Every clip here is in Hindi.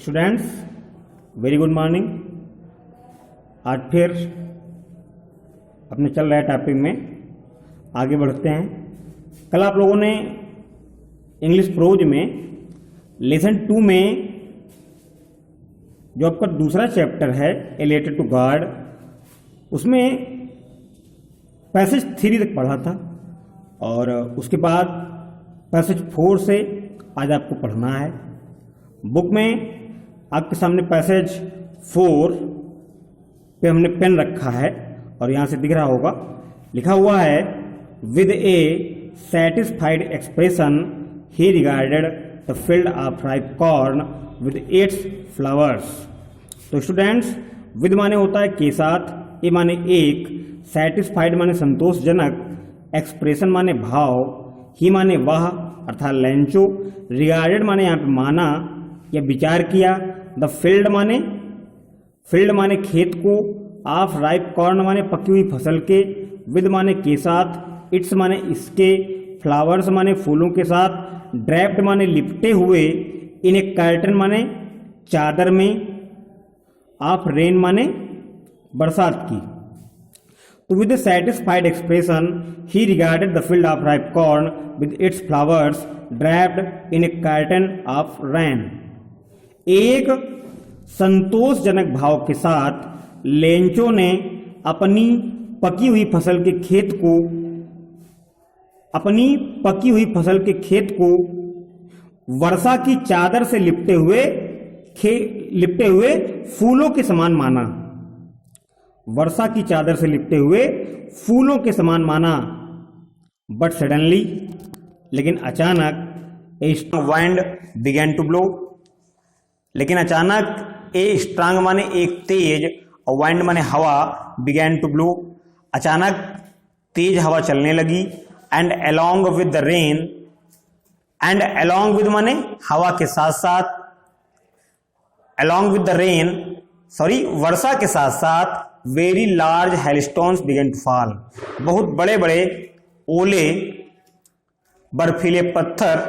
Students very good morning. आज फिर अपने चल रहे टॉपिक में आगे बढ़ते हैं। कल आप लोगों ने इंग्लिश प्रोज में लेसन 2 में जो आपका दूसरा चैप्टर है ए लेटर टू गॉड, उसमें पैसेज 3 तक पढ़ा था और उसके बाद पैसेज 4 से आज आपको पढ़ना है। बुक में आपके सामने पैसेज 4 पे हमने पेन रखा है और यहाँ से दिख रहा होगा, लिखा हुआ है with A satisfied expression he regarded the field of ripe corn with its flowers. तो स्टूडेंट्स, विद माने होता है के साथ, ए माने एक, सेटिस्फाइड माने संतोषजनक, एक्सप्रेशन माने भाव, ही माने वह अर्थात लेंचो, रिगार्डेड माने यहाँ पे माना या विचार किया, द फील्ड माने खेत को, ऑफ राइप कॉर्न माने पकी हुई फसल के, विद माने के साथ, इट्स माने इसके, फ्लावर्स माने फूलों के साथ, ड्रैप्ड माने लिपटे हुए, इन ए कर्टन माने चादर में, ऑफ रेन माने बरसात की। तो with satisfied expression he regarded the field of ripe corn with its flowers draped in A curtain of rain. एक संतोषजनक भाव के साथ लेंचो ने अपनी पकी हुई फसल के खेत को वर्षा की चादर से लिपटे हुए फूलों के समान माना। वर्षा की चादर से लिपटे हुए फूलों के समान माना। बट सडनली, लेकिन अचानक, a strong wind began to blow. लेकिन अचानक, ए स्ट्रांग माने एक तेज और वाइंड माने हवा, बिगेन टू ब्लो अचानक तेज हवा चलने लगी। And along with the rain, and along with माने हवा के साथ साथ, अलोंग विद द रेन वर्षा के साथ साथ very large hailstones began to fall. बहुत बड़े बड़े ओले, बर्फीले पत्थर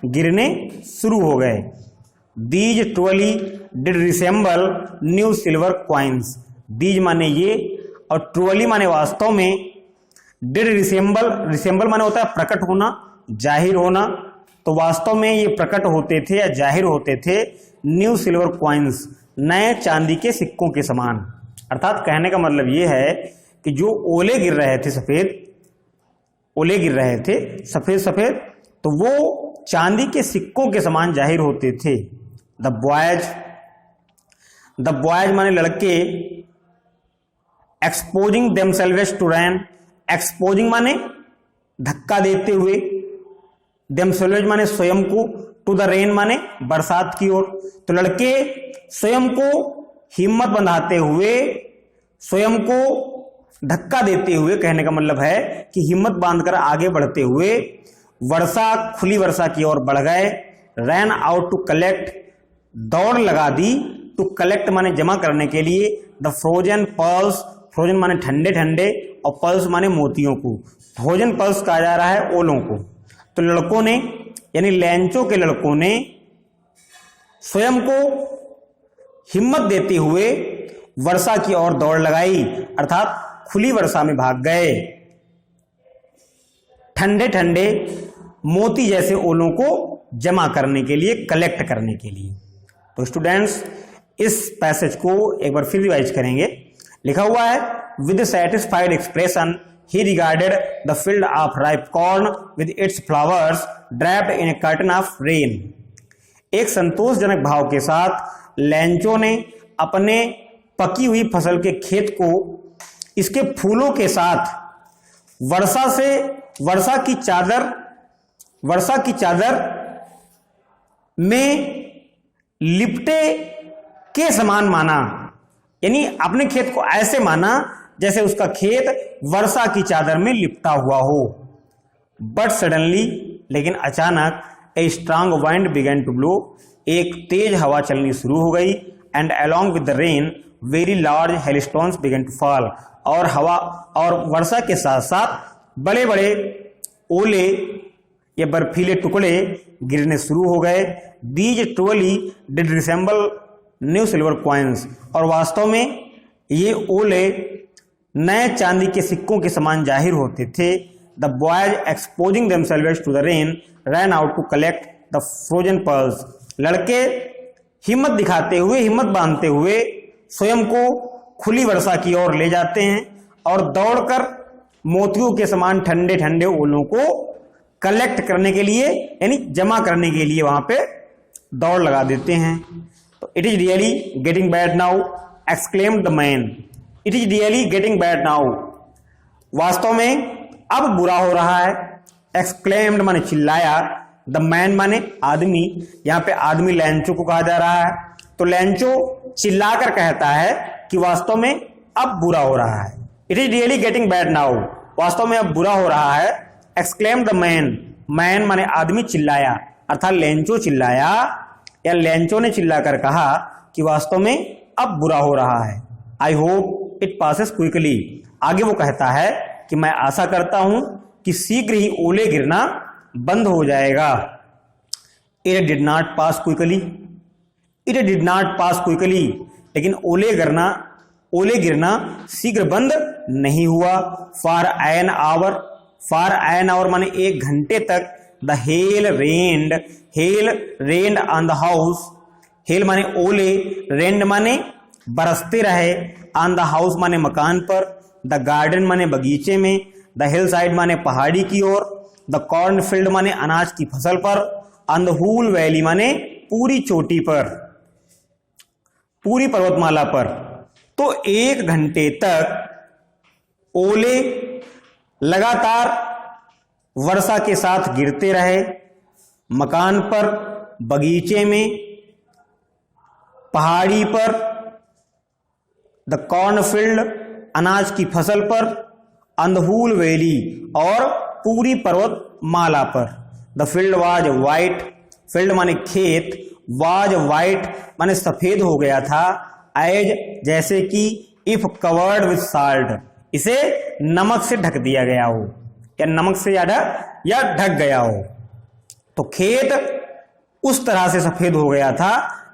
गिरने शुरू हो गए। These truly did resemble new silver coins. These माने ये और ट्रुअली माने वास्तव में, डिड रिसेंबल माने होता है प्रकट होना, जाहिर होना। तो वास्तव में ये प्रकट होते थे या जाहिर होते थे न्यू सिल्वर क्वाइंस, नए चांदी के सिक्कों के समान। अर्थात कहने का मतलब ये है कि जो ओले गिर रहे थे सफेद, तो वो चांदी के सिक्कों के समान जाहिर होते थे। द बॉयज माने लड़के, exposing themselves to rain. Exposing माने धक्का देते हुए, देमसेल्व्स माने स्वयं को, टू द रेन माने बरसात की ओर। तो लड़के स्वयं को हिम्मत बंधाते हुए, स्वयं को धक्का देते हुए, कहने का मतलब है कि हिम्मत बांधकर आगे बढ़ते हुए खुली वर्षा की ओर बढ़ गए। रैन आउट टू कलेक्ट, दौड़ लगा दी, टू कलेक्ट माने जमा करने के लिए, द फ्रोजन पर्ल्स, फ्रोजन माने ठंडे ठंडे और पर्ल्स माने मोतियों को। फ्रोजन पर्ल्स कहा जा रहा है ओलों को। तो लड़कों ने, यानी लेंचो के लड़कों ने स्वयं को हिम्मत देते हुए वर्षा की ओर दौड़ लगाई, अर्थात खुली वर्षा में भाग गए, ठंडे ठंडे मोती जैसे ओलों को जमा करने के लिए, कलेक्ट करने के लिए। तो स्टूडेंट्स, इस पैसेज को एक बार फिर रिवाइज करेंगे। लिखा हुआ है with satisfied expression he regarded the field of ripe corn with its flowers draped in A curtain of rain. एक संतोषजनक भाव के साथ लेंचो ने अपने पकी हुई फसल के खेत को इसके फूलों के साथ वर्षा की चादर में लिपटे के समान माना। यानी अपने खेत को ऐसे माना जैसे उसका खेत वर्षा की चादर में लिपटा हुआ हो। बट सडनली, लेकिन अचानक, a strong wind began to blow, एक तेज हवा चलनी शुरू हो गई। And along with the rain very large hailstones began to fall, और वर्षा के साथ साथ बड़े बड़े ओले या बर्फीले टुकड़े गिरने शुरू हो गए। These truly did resemble new silver coins, और वास्तव में ये ओले नए चांदी के सिक्कों के समान जाहिर होते थे। The boys exposing themselves to the rain ran out to collect the frozen pearls, लड़के हिम्मत दिखाते हुए, हिम्मत बांधते हुए स्वयं को खुली वर्षा की ओर ले जाते हैं और दौड़कर मोतियों के समान ठंडे ठंडे ओलों को कलेक्ट करने के लिए, यानी जमा करने के लिए वहां पे दौड़ लगा देते हैं। तो it is really getting bad now exclaimed the man, it is really getting bad now, वास्तव में अब बुरा हो रहा है। एक्सक्लेम्ड माने चिल्लाया, द मैन माने आदमी, यहां पे आदमी लैंचो को कहा जा रहा है। तो लैंचो चिल्लाकर कहता है कि वास्तव में अब बुरा हो रहा है। It is really getting bad now, वास्तव में अब बुरा हो रहा है। एक्सक्लेम्ड द मैन, मैन माने आदमी चिल्लाया, अर्थात लैंचो चिल्लाया या लैंचो ने चिल्लाकर कहा कि वास्तव में अब बुरा हो रहा है। I hope it passes quickly, आगे वो कहता है कि मैं आशा करता हूं कि शीघ्र ही ओले गिरना बंद हो जाएगा। It did not pass quickly, it did not pass quickly, लेकिन ओले गिरना शीघ्र बंद नहीं हुआ। For an our, for an our माने 1 घंटे तक। The hail rained on the house, hello माने ओले, रेन्ड माने बरसते रहे, ऑन द हाउस माने मकान पर, द गार्डन माने बगीचे में, द हिल साइड माने पहाड़ी की ओर, द कॉर्न फील्ड माने अनाज की फसल पर, ऑन द हूल वैली माने पूरी चोटी पर, पूरी पर्वतमाला पर। तो 1 घंटे तक ओले लगातार वर्षा के साथ गिरते रहे, मकान पर, बगीचे में, पहाड़ी पर, द कॉर्न फील्ड अनाज की फसल पर, ऑन द हूल वैली और पूरी पर्वतमाला पर। The field was white, field माने खेत, वाज वाइट माने सफेद हो गया था, एज जैसे कि, इफ कवर्ड विथ साल्ट इसे नमक से ढक दिया गया हो, या नमक से ज्यादा या ढक गया हो। तो खेत उस तरह से सफेद हो गया था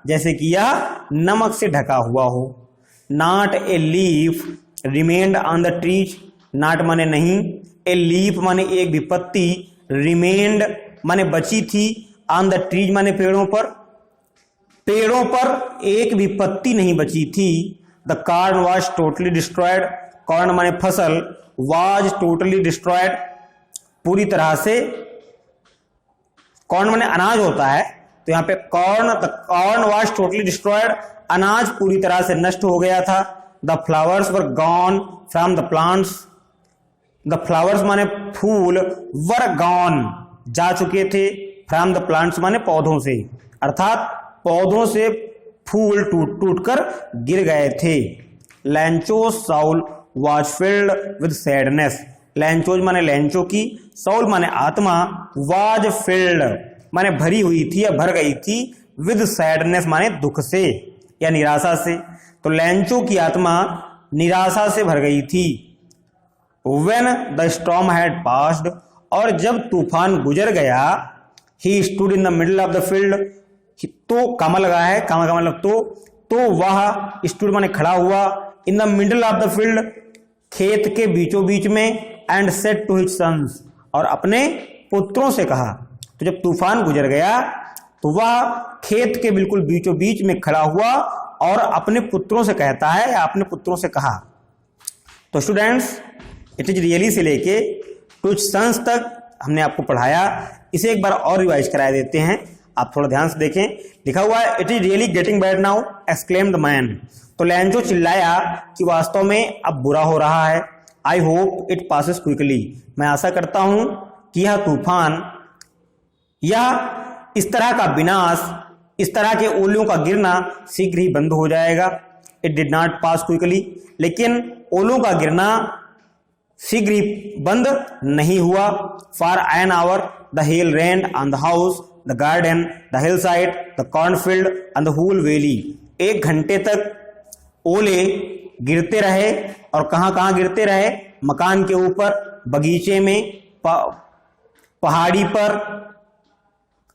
जैसे कि यह नमक से ढका हुआ हो। Not a leaf remained on the trees, not माने नहीं, ए लीफ माने एक भी पत्ती, रिमेन्ड माने बची थी, ऑन द ट्रीज माने पेड़ों पर, पेड़ों पर एक भी पत्ती नहीं बची थी। The corn was totally destroyed, corn माने फसल, वाज टोटली डिस्ट्रॉयड पूरी तरह से, कॉर्न माने अनाज होता है, तो यहाँ पे कॉर्न वाज टोटली डिस्ट्रॉयड, अनाज पूरी तरह से नष्ट हो गया था। The flowers were gone from the plants, the flowers माने फूल, वर गॉन जा चुके थे, फ्रॉम द प्लांट्स माने पौधों से, अर्थात पौधों से फूल टूट टूट कर गिर गए थे। Lencho's soul was filled with sadness, Lencho's माने लैंचो की, साउल माने आत्मा, वाज फिल्ड माने भरी हुई थी या भर गई थी, विद सैडनेस माने दुख से या निराशा से। तो लैंचो की आत्मा निराशा से भर गई थी। When the storm had passed, और जब तूफान गुजर गया, he stood in the middle of the field, तो कामा लगा है, कामा का मतलब तो वह stood माने खड़ा हुआ, in the middle of the field खेत के बीचों बीच में, and said to his sons, और अपने पुत्रों से कहा। तो जब तूफान गुजर गया तो वह खेत के बिल्कुल बीचों बीच में खड़ा हुआ और अपने पुत्रों से कहता है या अपने पुत्रों से कहा। तो students, it is really say लेके टू सन्स तक हमने आपको पढ़ाया, इसे एक बार और रिवाइज करा देते हैं, आप थोड़ा ध्यान से देखें। लिखा हुआ है it is really getting bad now exclaimed the man, तो लैंचो चिल्लाया कि वास्तव में अब बुरा हो रहा है। I hope it passes quickly, मैं आशा करता हूं कि यह तूफान, यह इस तरह का विनाश, इस तरह के ओलों का गिरना शीघ्र ही बंद हो जाएगा। It did not pass quickly, लेकिन ओलों का गिरना शीघ्र ही बंद नहीं हुआ। For an hour the hail rained on the house, the garden, the hill side, the cornfield and the whole valley, 1 घंटे तक ओले गिरते रहे। और कहां गिरते रहे? मकान के ऊपर, बगीचे में, पहाड़ी पर,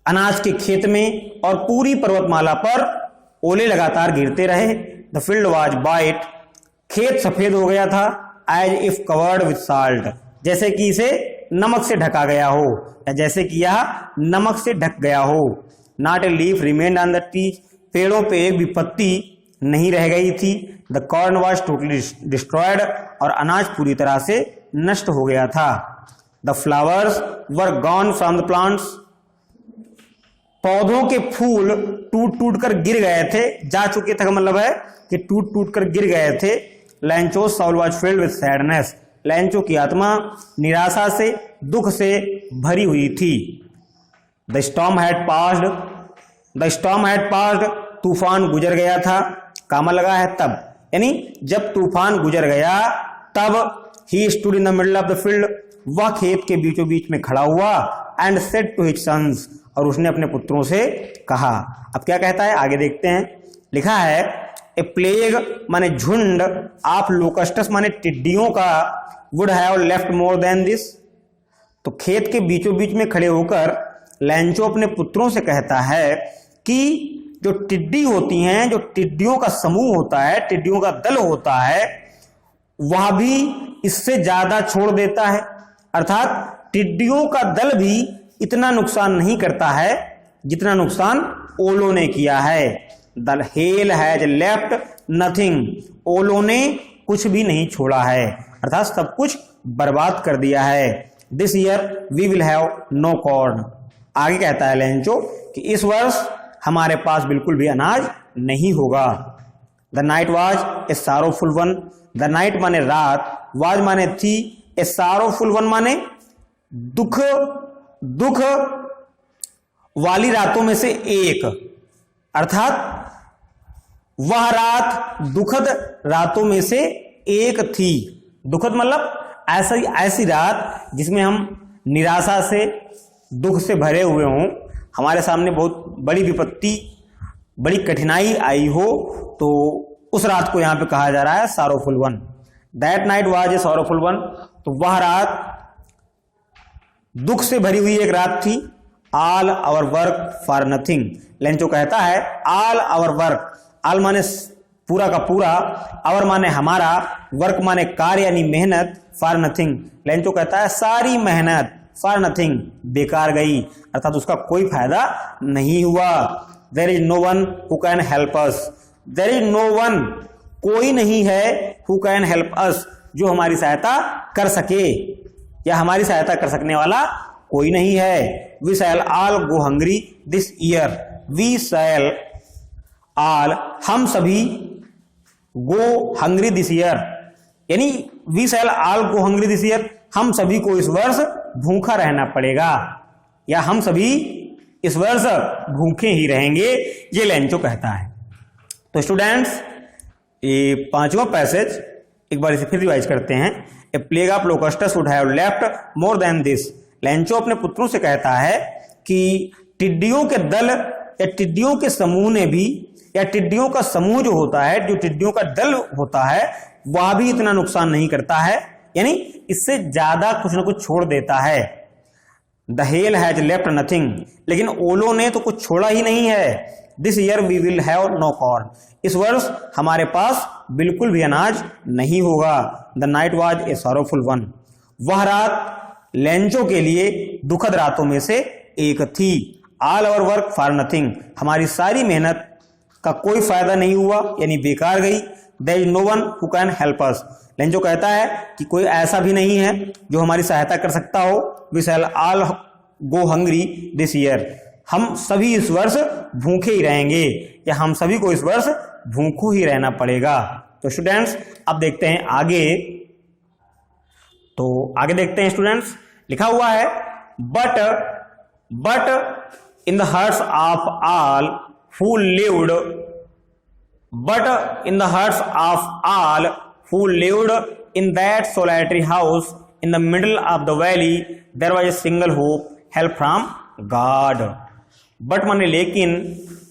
अनाज के खेत में और पूरी पर्वतमाला पर ओले लगातार गिरते रहे। द फील्ड वाज वाइट, खेत सफेद हो गया था। As if covered with salt, जैसे कि इसे नमक से ढका गया हो, या जैसे कि यह नमक से ढक गया हो। Not a leaf remained on the tree, पेड़ों पे एक भी पत्ती नहीं रह गई थी। The corn was totally destroyed, और अनाज पूरी तरह से नष्ट हो गया था। The flowers were gone from the plants, पौधों के फूल टूट टूट कर गिर गए थे, जा चुके थे का मतलब है कि टूट टूट कर गिर गए थे। Lencho's soul was filled with sadness, Lencho की आत्मा निराशा से, दुख से भरी हुई थी। द स्टॉर्म हैड पास्ड, तूफान गुजर गया था। कामा लगा है तब, यानी जब तूफान गुजर गया तब he stood in the middle of the field, वह खेत के बीचों बीच में खड़ा हुआ। And said to his sons, और उसने अपने पुत्रों से कहा। अब क्या कहता है आगे देखते हैं। लिखा है ए प्लेग माने झुंड ऑफ लोकस्टस माने टिड्डियों का, would have left more than this, तो खेत के बीचों बीच में खड़े होकर लैंचो अपने पुत्रों से कहता है कि जो टिड्डी होती हैं, जो टिड्डियों का समूह होता है, टिड्डियों का दल होता है, वह भी इससे ज्यादा छोड़ देता है। अर्थात टिड्डियों का दल भी इतना नुकसान नहीं करता है जितना नुकसान ओलों ने किया है। The hail has left nothing, ओलों ने कुछ भी नहीं छोड़ा है, अर्थात सब कुछ बर्बाद कर दिया है। This year we will have no corn, आगे कहता है लैंचो कि इस वर्ष हमारे पास बिल्कुल भी अनाज नहीं होगा। The night was a sorrowful one, the night माने रात, वाज माने थी, ए सारोफुल वन माने दुख वाली रातों में से एक, अर्थात वह रात दुखद रातों में से एक थी। दुखद मतलब ऐसी रात जिसमें हम निराशा से, दुख से भरे हुए हों, हमारे सामने बहुत बड़ी विपत्ति, बड़ी कठिनाई आई हो, तो उस रात को यहां पे कहा जा रहा है sorrowful one. That night was a sorrowful one, तो वह रात दुख से भरी हुई एक रात थी। All our work for nothing, Lencho कहता है ऑल आवर वर्क, ऑल माने पूरा का पूरा, आवर माने हमारा, वर्क माने कार्य यानी मेहनत, फॉर नथिंग, लेंचो कहता है सारी मेहनत फॉर नथिंग, बेकार गई, अर्थात उसका कोई फायदा नहीं हुआ। There is no one who can help us, there is no one, कोई नहीं है, हु कैन हेल्प अस, जो हमारी सहायता कर सके, या हमारी सहायता कर सकने वाला कोई नहीं है। We shall all go hungry this year, we shall all, हम सभी, गो हंग्री दिस ईयर, यानी we shall all go hungry this year, हम सभी को इस वर्ष भूखा रहना पड़ेगा, या हम सभी इस वर्ष भूखे ही रहेंगे, ये लेंचो कहता है। तो स्टूडेंट्स, ये पांचवा पैसेज एक बार इसे फिर रिवाइज करते हैं। A plague of locusts would have left more than this, Lencho अपने पुत्रों से कहता है कि टिड्डियों के दल या टिड्डियों के समूह ने भी, या टिड्डियों का समूह जो होता है, जो टिड्डियों का दल होता है, वह भी इतना नुकसान नहीं करता है, यानी इससे ज्यादा कुछ ना कुछ छोड़ देता है। The hail has left nothing, लेकिन ओलो ने तो कुछ छोड़ा ही नहीं है। This year we will have no corn, इस वर्ष हमारे पास बिल्कुल भी अनाज नहीं होगा। The night was a sorrowful one, वह रात लेंचो के लिए दुखद रातों में से एक थी। All our work for nothing, हमारी सारी मेहनत का कोई फायदा नहीं हुआ, यानी बेकार गई। There is no one who can help us, Lencho कहता है कि कोई ऐसा भी नहीं है जो हमारी सहायता कर सकता हो। We shall all go hungry this year, हम सभी इस वर्ष भूखे ही रहेंगे, या हम सभी को इस वर्ष भूखों ही रहना पड़ेगा। तो स्टूडेंट्स, अब देखते हैं आगे। तो आगे देखते हैं स्टूडेंट्स, लिखा हुआ है but in the hearts of all who lived, but in the hearts of all who lived in that solitary house in the middle of the valley, there was a single hope, help from God. But माने लेकिन,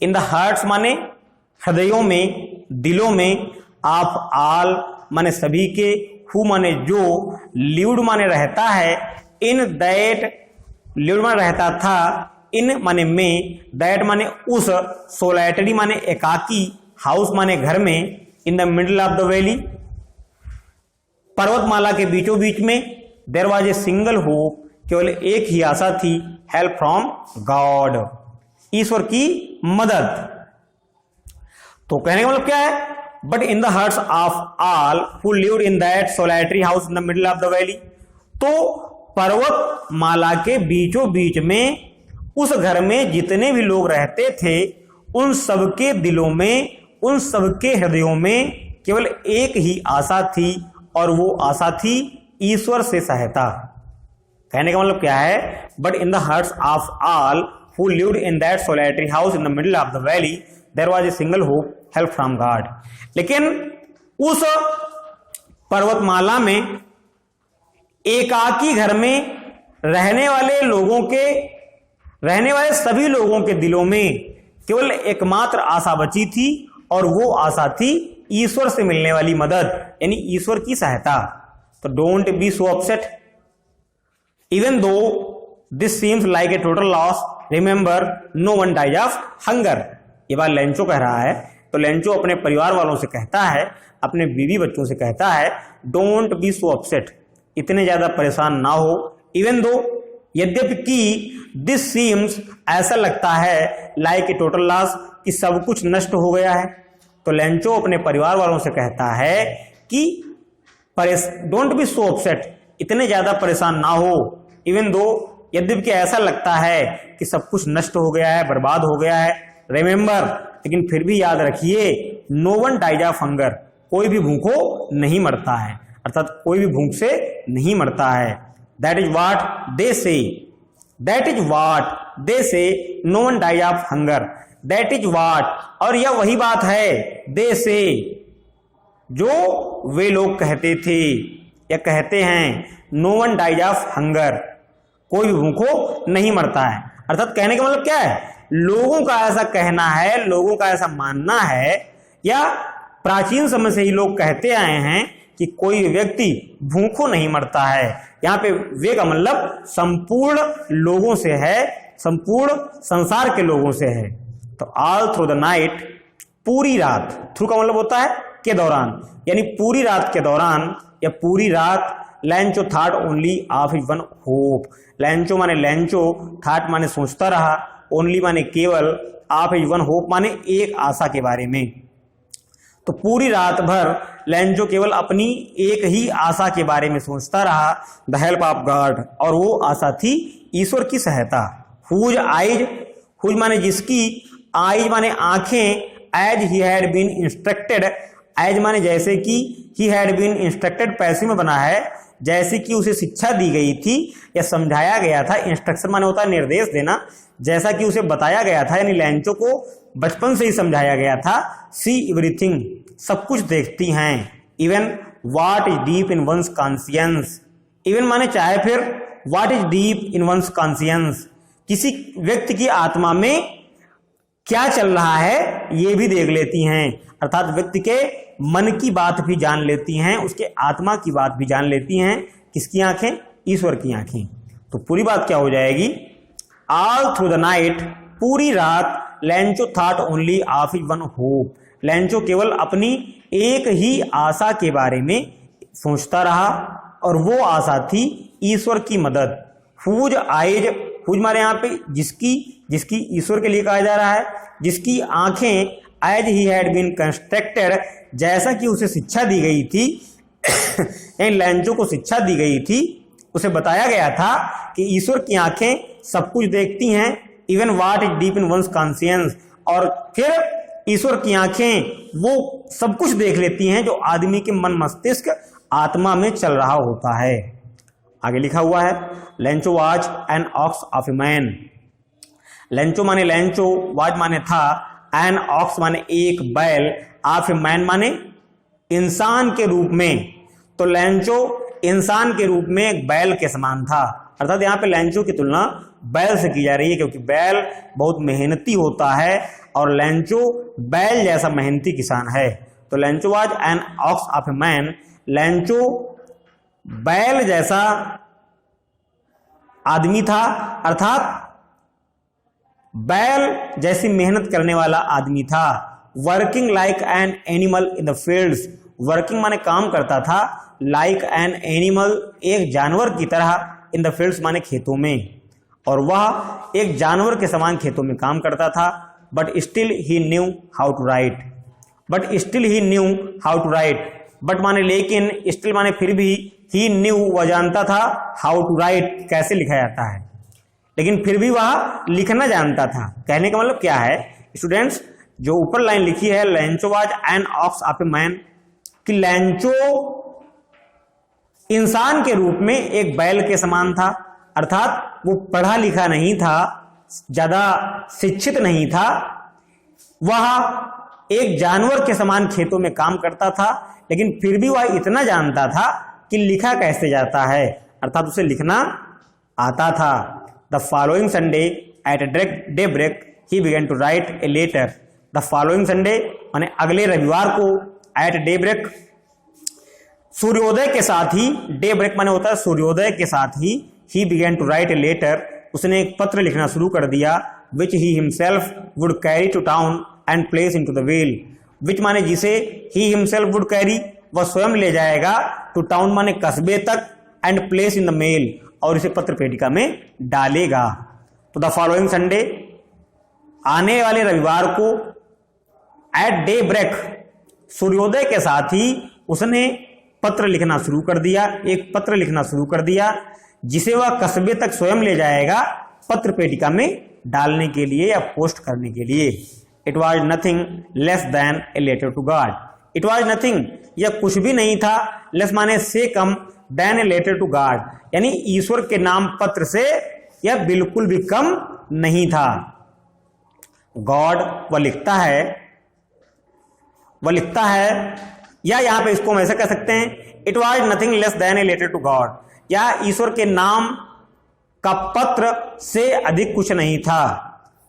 in the hearts माने हृदयों में, दिलों में, of all माने सभी के, who माने जो, lived माने रहता है, in that lived माने रहता था, इन माने में, दैट माने उस, सोलैटरी माने एकाकी, हाउस माने घर में, in the middle of the valley पर्वतमाला के बीचों बीच में, there was a single hope, केवल एक ही आशा थी, हेल्प फ्रॉम गॉड, ईश्वर की मदद। तो कहने का मतलब क्या है, but in the hearts of all who lived in that solitary house in the middle of the valley, तो पर्वतमाला के बीचों बीच में उस घर में जितने भी लोग रहते थे, उन सबके दिलों में, उन सबके हृदयों में केवल एक ही आशा थी, और वो आशा थी ईश्वर से सहायता। कहने का मतलब क्या है, but in the hearts of all who lived in that solitary house in the middle of the valley there was a single hope, help from God. लेकिन उस पर्वतमाला में एकाकी घर में रहने वाले लोगों के, रहने वाले सभी लोगों के दिलों में केवल एकमात्र आशा बची थी, और वो आशा थी ईश्वर से मिलने वाली मदद, यानी ईश्वर की सहायता। तो don't be so upset, even though this seems like a total loss, remember no one dies of hunger. ये बात लेंचो कह रहा है। तो लेंचो अपने परिवार वालों से कहता है, अपने बीवी बच्चों से कहता है, डोंट बी सो अपसेट, इतने ज्यादा परेशान ना हो। इवन दो, यद्यपि कि दिस सीम्स, ऐसा लगता है, लाइक ए टोटल लॉस, कि सब कुछ नष्ट हो गया है। तो लेंचो अपने परिवार वालों से कहता है कि डोंट बी सो अपसेट, इतने ज्यादा परेशान ना हो। इवन दो, यद्यपि कि ऐसा लगता है कि सब कुछ नष्ट हो गया है, बर्बाद हो गया है। रिमेंबर, लेकिन फिर भी याद रखिए, no one dies of hunger, कोई भी भूखो नहीं मरता है, अर्थात कोई भी भूख से नहीं मरता है। दैट इज व्हाट दे से, that is what they say, no one dies of hunger, that is what, और यह वही बात है, दे से, जो वे लोग कहते थे या कहते हैं, no one dies of hunger, कोई भी भूखो नहीं मरता है। अर्थात कहने का मतलब क्या है, लोगों का ऐसा कहना है, लोगों का ऐसा मानना है, या प्राचीन समय से ही लोग कहते आए हैं कि कोई व्यक्ति भूखों नहीं मरता है। यहाँ पे वे का मतलब संपूर्ण लोगों से है, संपूर्ण संसार के लोगों से है। तो ऑल थ्रू द नाइट, पूरी रात, थ्रू का मतलब होता है के दौरान, यानी पूरी रात के दौरान या पूरी रात, Lencho thought only of his one hope, Lencho माने लेंचो, थॉट माने सोचता रहा, ओनली माने केवल, ऑफ हिज वन होप माने एक आशा के बारे में। तो पूरी रात भर लेंचो केवल अपनी एक ही आशा के बारे में सोचता रहा, द हेल्प ऑफ गॉड, और वो आशा थी ईश्वर की सहायता। हुज आइज, हुज माने जिसकी, आइज माने आंखें, as he had been instructed, as माने जैसे कि, he had been instructed passive में बना है, जैसे कि उसे शिक्षा दी गई थी या समझाया गया था। इंस्ट्रक्शन माने होता है निर्देश देना, जैसा कि उसे बताया गया था, यानी लेंचो को बचपन से ही समझाया गया था। सी एवरीथिंग, सब कुछ देखती हैं। Even what is deep in one's conscience, even माने चाहे फिर, what is deep in one's conscience, किसी व्यक्ति की आत्मा में क्या चल रहा है ये भी देख लेती हैं। अर्थात व्यक्ति के मन की बात भी जान लेती हैं, उसके आत्मा की बात भी जान लेती हैं। किसकी आंखें? ईश्वर की आंखें। तो पूरी बात क्या हो जाएगी, ऑल थ्रू द नाइट, पूरी रात, Lencho thought only of his one hope, Lencho केवल अपनी एक ही आशा के बारे में सोचता रहा, और वो आशा थी ईश्वर की मदद। हुज आइज, हुज मारे यहाँ पे जिसकी, जिसकी ईश्वर के लिए कहा जा रहा है, जिसकी आंखें, as he had been constructed, जैसा कि उसे शिक्षा दी गई थी, यानी लेंचो को शिक्षा दी गई थी, उसे बताया गया था कि ईश्वर की आंखें सब कुछ देखती हैं, even what is deep in one's conscience, और फिर ईश्वर की आंखें वो सब कुछ देख लेती हैं जो आदमी के मन मस्तिष्क आत्मा में चल रहा होता है। आगे लिखा हुआ है, Lencho was an ox of a man, Lencho माने लेंचो, वाज माने था, एन ऑक्स माने एक बैल, ऑफ ए मैन माने इंसान के रूप में। तो लेंचो इंसान के रूप में एक बैल के समान था। अर्थात यहाँ पे लेंचो की तुलना बैल से की जा रही है, क्योंकि बैल बहुत मेहनती होता है और लेंचो बैल जैसा मेहनती किसान है। तो Lencho was an ox of a man, Lencho बैल जैसा आदमी था, अर्थात बैल जैसी मेहनत करने वाला आदमी था। Working like an animal in the fields, working माने काम करता था, लाइक एन एनिमल एक जानवर की तरह, इन द फील्ड्स माने खेतों में, और वह एक जानवर के समान खेतों में काम करता था। But still he knew how to write, but still he knew how to write, but माने लेकिन, स्टिल माने फिर भी, ही न्यू वह जानता था, हाउ टू राइट कैसे लिखा जाता है, लेकिन फिर भी वह लिखना जानता था। कहने का मतलब क्या है स्टूडेंट्स, जो ऊपर लाइन लिखी है लैंचो was an ox of a man, कि लैंचो इंसान के रूप में एक बैल के समान था, अर्थात वो पढ़ा लिखा नहीं था, ज्यादा शिक्षित नहीं था, वह एक जानवर के समान खेतों में काम करता था, लेकिन फिर भी वह इतना जानता था कि लिखा कैसे जाता है, अर्थात उसे लिखना आता था। The following Sunday at daybreak he began to write a letter, the following Sunday माने अगले रविवार को, एट डे ब्रेक सूर्योदय के साथ ही, डे ब्रेक माने होता है सूर्योदय के साथ ही began to write a letter, उसने एक पत्र लिखना शुरू कर दिया, which he himself would carry to town and place into the well, which माने जिसे, ही हिमसेल्फ वुड कैरी वह स्वयं ले जाएगा, टू टाउन माने कस्बे तक, and place in the mail और इसे पत्र पेटिका में डालेगा। तो द फॉलोइंग संडे आने वाले रविवार को, एट डे ब्रेक सूर्योदय के साथ ही उसने पत्र लिखना शुरू कर दिया, एक पत्र लिखना शुरू कर दिया, जिसे वह कस्बे तक स्वयं ले जाएगा पत्र पेटिका में डालने के लिए या पोस्ट करने के लिए। It was nothing less than a letter to God, it was nothing यह कुछ भी नहीं था, लेस माने से कम, than a letter to God यानी ईश्वर के नाम पत्र से यह बिल्कुल भी कम नहीं था। गॉड वह लिखता है, या यहां पे इसको हम ऐसे कह सकते हैं, it was nothing less than a letter to God, या ईश्वर के नाम का पत्र से अधिक कुछ नहीं था।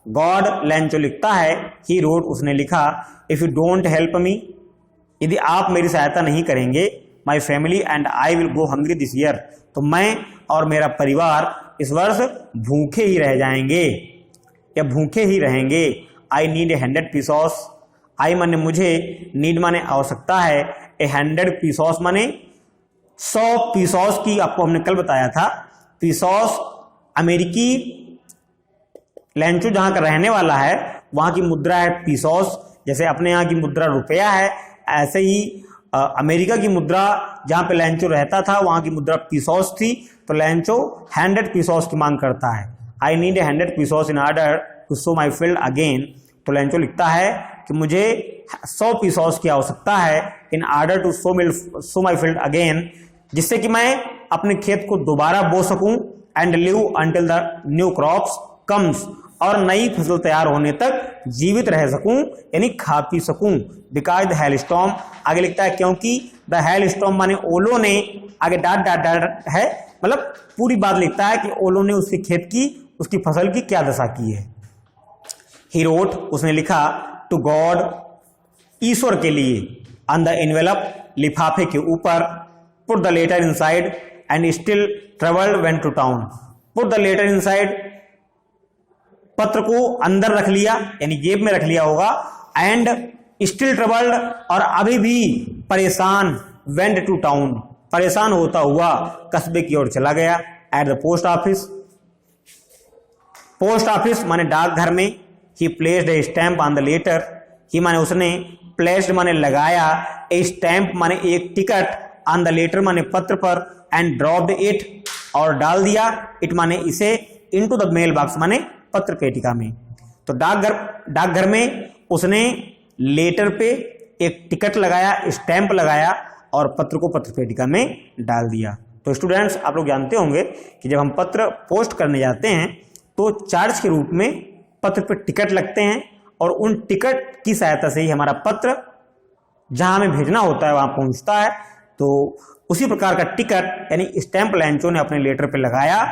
गॉड लैंचो लिखता है, ही रोट उसने लिखा, if you don't help me यदि आप मेरी सहायता नहीं करेंगे, my family and I will go hungry this year तो मैं और मेरा परिवार इस वर्ष भूखे ही रह जाएंगे या भूखे ही रहेंगे। आई नीड ए 100 पीसॉस, आई माने मुझे, नीड माने आवश्यकता है, ए 100 पीसॉस माने 100 पीसॉस की, आपको हमने कल बताया था। पीसॉस अमेरिकी लैंचो जहां का रहने वाला है वहां की मुद्रा है पीसॉस, जैसे अपने यहाँ की मुद्रा रुपया है, ऐसे ही अमेरिका की मुद्रा जहां पे लैंचो रहता था वहां की मुद्रा पीसॉस थी, तो लैंचो 100 पीसॉस की मांग करता है। I need a 100 pesos in order to sow my field again, तो लैंचो लिखता है कि मुझे 100 पीसॉस की आवश्यकता है in order to sow my field again, जिससे कि मैं अपने खेत को दोबारा बो सकूं, and live until the new crops comes, और नई फसल तैयार होने तक जीवित रह सकूं यानी खा पी सकूं। बिकॉज द हेल स्टॉर्म, आगे लिखता है क्योंकि द हेल स्टॉर्म माने ओलो ने, आगे डाट डाट डाट है, मतलब पूरी बात लिखता है कि ओलो ने उसके खेत की, उसकी फसल की क्या दशा की है। ही रोट उसने लिखा, टू गॉड ईश्वर के लिए, ऑन द एनवेलप लिफाफे के ऊपर, put the letter inside and still travelled went to town, put the letter inside पत्र को अंदर रख लिया यानी जेब में रख लिया होगा, एंड स्टिल ट्रबल्ड और अभी भी परेशान, वेंट टू टाउन परेशान होता हुआ कस्बे की ओर चला गया। At the post office, post office माने डाकघर में, he placed a stamp on the letter, he माने उसने, प्लेस्ड माने लगाया, ए स्टैंप माने एक टिकट, ऑन द लेटर माने पत्र पर, एंड ड्रॉप्ड इट और डाल दिया, इट माने इसे, इनटू द मेल बॉक्स माने पत्र पेटिका में। तो डाकघर में उसने लेटर पे एक टिकट लगाया, स्टैंप लगाया और पत्र को पत्र पेटिका में डाल दिया। तो स्टूडेंट्स आप लोग जानते होंगे कि जब हम पत्र पोस्ट करने जाते हैं तो चार्ज के रूप में पत्र पे टिकट लगते हैं, और उन टिकट की सहायता से ही हमारा पत्र जहां हमें भेजना होता है वहां पहुंचता है। तो उसी प्रकार का टिकट यानी स्टैंप लैंचो ने अपने लेटर पे लगाया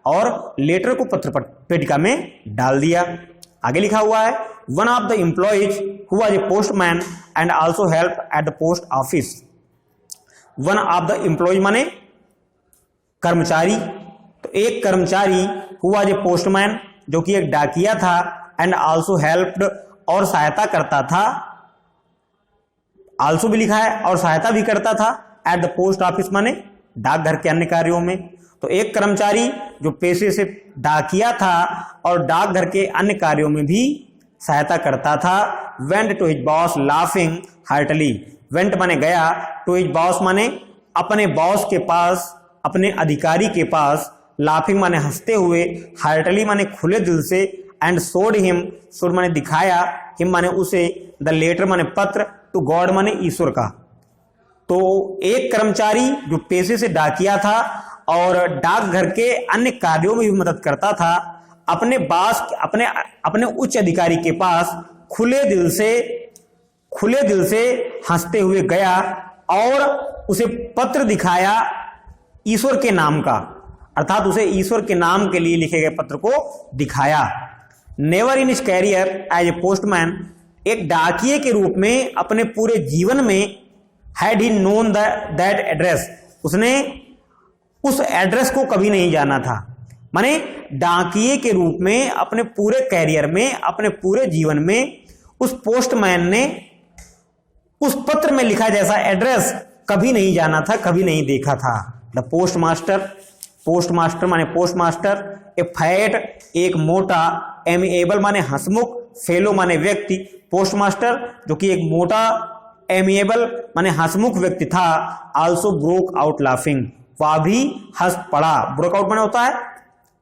और लेटर को पत्र पेटिका में डाल दिया। आगे लिखा हुआ है, one of the employees who was a postman and also help at the post office. One of the employees माने कर्मचारी, तो एक कर्मचारी हु वाज ए पोस्टमैन जो कि एक डाकिया था, एंड आल्सो हेल्प्ड, और सहायता करता था, आल्सो भी लिखा है और सहायता भी करता था, एट द पोस्ट ऑफिस माने डाकघर के अन्य कार्यों में। तो एक कर्मचारी जो पेशे से डाकिया था और डाकघर के अन्य कार्यों में भी सहायता करता था। Went to his boss laughing heartily, went माने गया, टू हिज बॉस माने अपने बॉस के पास, अपने अधिकारी के पास, लाफिंग माने हंसते हुए, हार्टली माने खुले दिल से, एंड शोड हिम, शोड माने दिखाया, हिम माने उसे, द लेटर माने पत्र, टू गॉड माने ईश्वर का। तो एक कर्मचारी जो पेशे से डाकिया था और डाकघर के अन्य कार्यों में भी मदद करता था, अपने बॉस, अपने उच्च अधिकारी के पास खुले दिल से हंसते हुए गया और उसे पत्र दिखाया ईश्वर के नाम का, अर्थात उसे ईश्वर के नाम के लिए लिखे गए पत्र को दिखाया। Never in his career as a postman, एक डाकिये के रूप में अपने पूरे जीवन में, had he known that address, उसने उस एड्रेस को कभी नहीं जाना था। माने डाकिये के रूप में अपने पूरे कैरियर में, अपने पूरे जीवन में उस पोस्टमैन ने उस पत्र में लिखा जैसा एड्रेस कभी नहीं जाना था, कभी नहीं देखा था। द पोस्टमास्टर, पोस्टमास्टर माने पोस्टमास्टर, ए फैट एक मोटा, एमिएबल माने हंसमुख, फेलो माने व्यक्ति, पोस्टमास्टर जो कि एक मोटा, एमिएबल माने हंसमुख व्यक्ति था, आल्सो ब्रोक आउट लाफिंग, वह भी हंस पड़ा। ब्रोक आउट माने होता है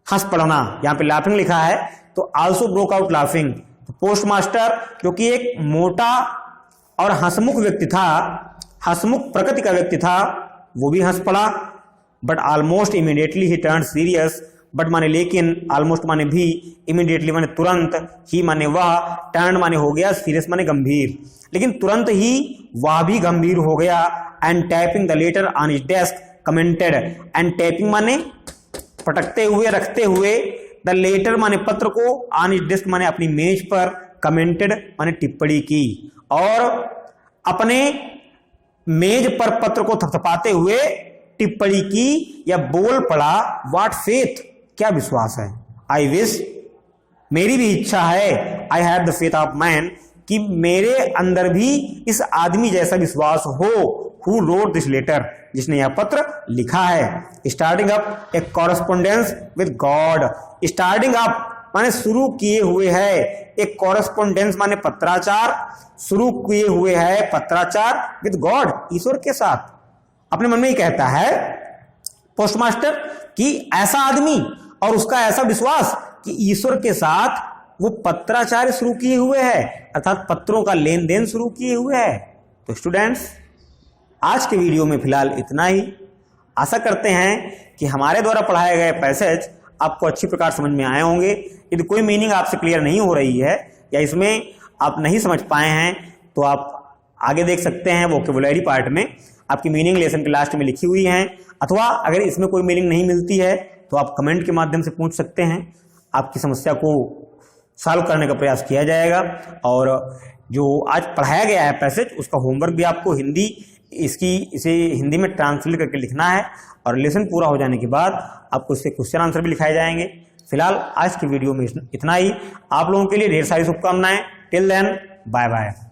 हंस पड़ना, यहाँ पे लाफिंग लिखा है तो also broke out laughing. Postmaster जो कि एक मोटा और हंसमुख व्यक्ति था, हंसमुख प्रकृति का व्यक्ति था, वो भी हंस पड़ा। But almost immediately he turn serious, but माने लेकिन, ऑलमोस्ट माने भी, इमीडिएटली माने तुरंत, ही माने वह, टर्न माने हो गया, सीरियस माने गंभीर, लेकिन तुरंत ही वह भी गंभीर हो गया। And tapping the later on his desk commented, and tapping माने पटकते हुए, रखते हुए, द लेटर माने पत्र को, ऑन हिज डेस्क माने अपनी मेज पर, कमेंटेड माने टिप्पणी की, और अपने मेज पर पत्र को थपथपाते हुए टिप्पणी की या बोल पड़ा। व्हाट फेथ, क्या विश्वास है। आई विश, मेरी भी इच्छा है, I have the faith of man, कि मेरे अंदर भी इस आदमी जैसा विश्वास हो, हु रोट दिस लेटर, जिसने यह पत्र लिखा है। Starting up A correspondence with God, starting up माने शुरू किए हुए है, एक कॉरेस्पोंडेंस माने पत्राचार, शुरू किए हुए है पत्राचार विद गॉड, ईश्वर के साथ। अपने मन में ही कहता है पोस्टमास्टर कि ऐसा आदमी और उसका ऐसा विश्वास कि ईश्वर के साथ वो पत्राचार शुरू किए हुए है, अर्थात पत्रों का लेन देन शुरू किए हुए है। तो स्टूडेंट्स, आज के वीडियो में फिलहाल इतना ही। आशा करते हैं कि हमारे द्वारा पढ़ाए गए पैसेज आपको अच्छी प्रकार समझ में आए होंगे। यदि कोई मीनिंग आपसे क्लियर नहीं हो रही है या इसमें आप नहीं समझ पाए हैं तो आप आगे देख सकते हैं वोकैबुलरी पार्ट में, आपकी मीनिंग लेसन के लास्ट में लिखी हुई हैं, अथवा अगर इसमें कोई मीनिंग नहीं मिलती है तो आप कमेंट के माध्यम से पूछ सकते हैं। आपकी समस्या को सॉल्व करने का प्रयास किया जाएगा। और जो आज पढ़ाया गया है पैसेज, उसका होमवर्क भी आपको इसे हिंदी में ट्रांसलेट करके लिखना है, और लेसन पूरा हो जाने के बाद आपको इसके क्वेश्चन आंसर भी लिखाए जाएंगे। फिलहाल आज की वीडियो में इतना ही। आप लोगों के लिए ढेर सारी शुभकामनाएं। Till then, bye bye.